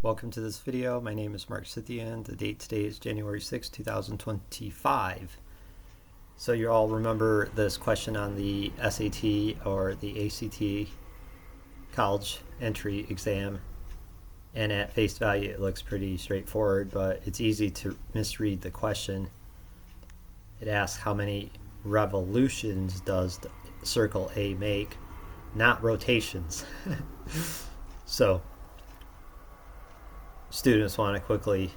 Welcome to this video. My name is Mark Scythian. The date today is January 6, 2025. So you all remember this question on the SAT or the ACT college entry exam, and at face value it looks pretty straightforward, but it's easy to misread the question. It asks how many revolutions does the circle A make, not rotations. So students want to quickly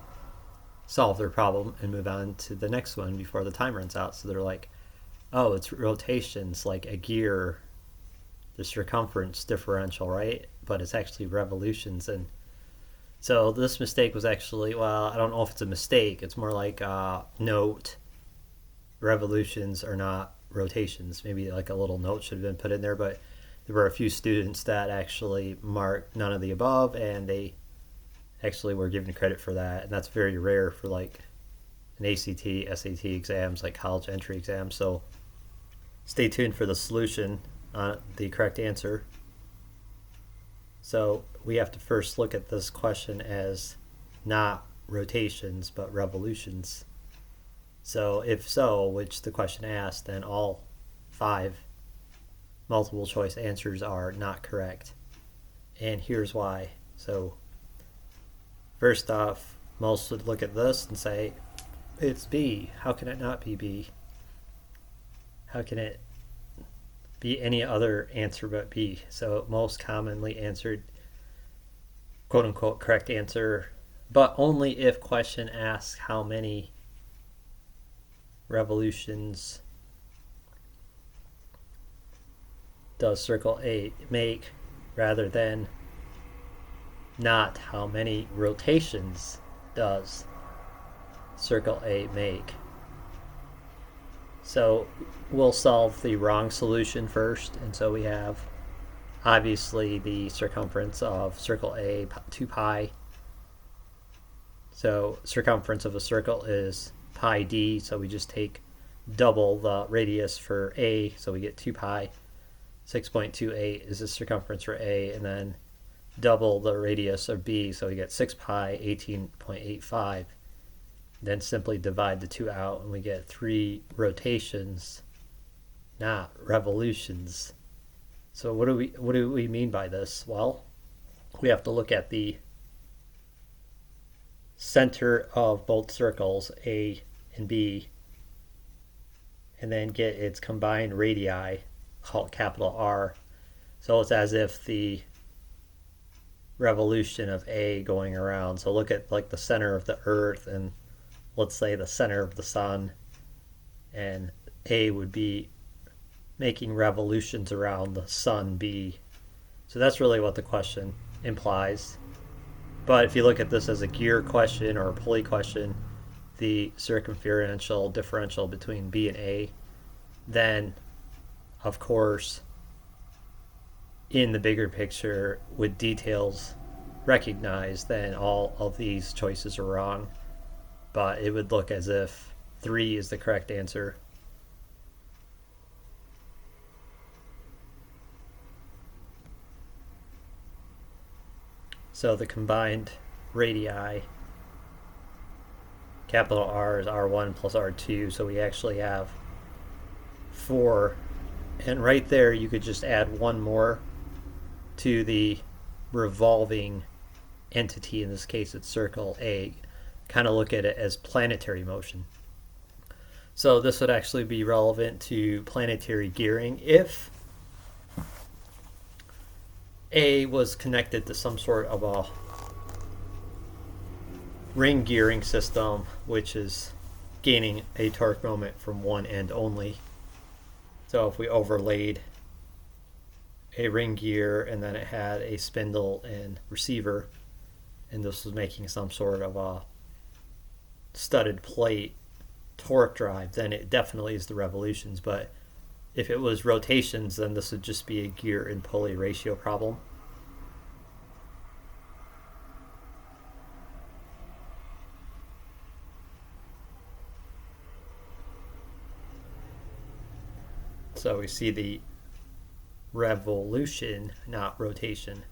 solve their problem and move on to the next one before the time runs out. So they're like, oh, it's rotations like a gear, the circumference differential, right? But it's actually revolutions. And so this mistake was actually, well, I don't know if it's a mistake. It's more like note, revolutions are not rotations. Maybe like a little note should have been put in there, but there were a few students that actually marked none of the above, and they actually were given credit for that, and that's very rare for like an ACT, SAT exams, like college entry exams. So stay tuned for the solution on the correct answer. So we have to first look at this question as not rotations but revolutions. So if so, which the question asked, then all 5 multiple choice answers are not correct, and here's why. So first off, most would look at this and say, it's B. How can it not be B? How can it be any other answer but B? So most commonly answered, quote unquote, correct answer, but only if question asks how many revolutions does circle A make, rather than not how many rotations does circle A make. So we'll solve the wrong solution first, and so we have obviously the circumference of circle A, 2 pi. So circumference of a circle is pi d, so we just take double the radius for A, so we get 2 pi. 6.28 is the circumference for A, and then double the radius of B, so we get 6 pi 18.85. Then simply divide the 2 out and we get 3 rotations, not revolutions. So what do we mean by this? Well, we have to look at the center of both circles, A and B, and then get its combined radii, called capital R. So it's as if the revolution of A going around. So look at like the center of the earth, and let's say the center of the sun, and A would be making revolutions around the sun B. So that's really what the question implies. But if you look at this as a gear question or a pulley question, the circumferential differential between B and A, then of course in the bigger picture, with details recognized, then all of these choices are wrong. But it would look as if 3 is the correct answer. So the combined radii, capital R is R1 plus R2, so we actually have 4. And right there you could just add 1 more to the revolving entity. In this case it's circle A. Kind of look at it as planetary motion. So this would actually be relevant to planetary gearing if A was connected to some sort of a ring gearing system, which is gaining a torque moment from one end only. So if we overlaid a ring gear and then it had a spindle and receiver, and this was making some sort of a studded plate torque drive, then it definitely is the revolutions. But if it was rotations, then this would just be a gear and pulley ratio problem. So we see the revolution, not rotation.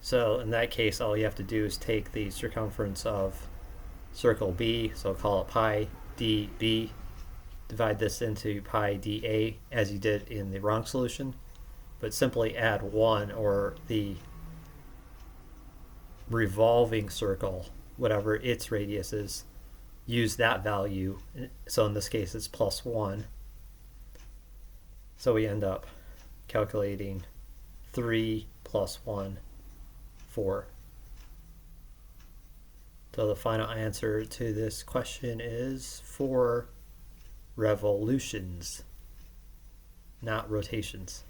So in that case, all you have to do is take the circumference of circle B, so call it pi dB, divide this into pi dA as you did in the wrong solution, but simply add 1, or the revolving circle, whatever its radius is, use that value. So in this case it's plus 1. So we end up calculating 3 plus 1, 4. So the final answer to this question is 4 revolutions, not rotations.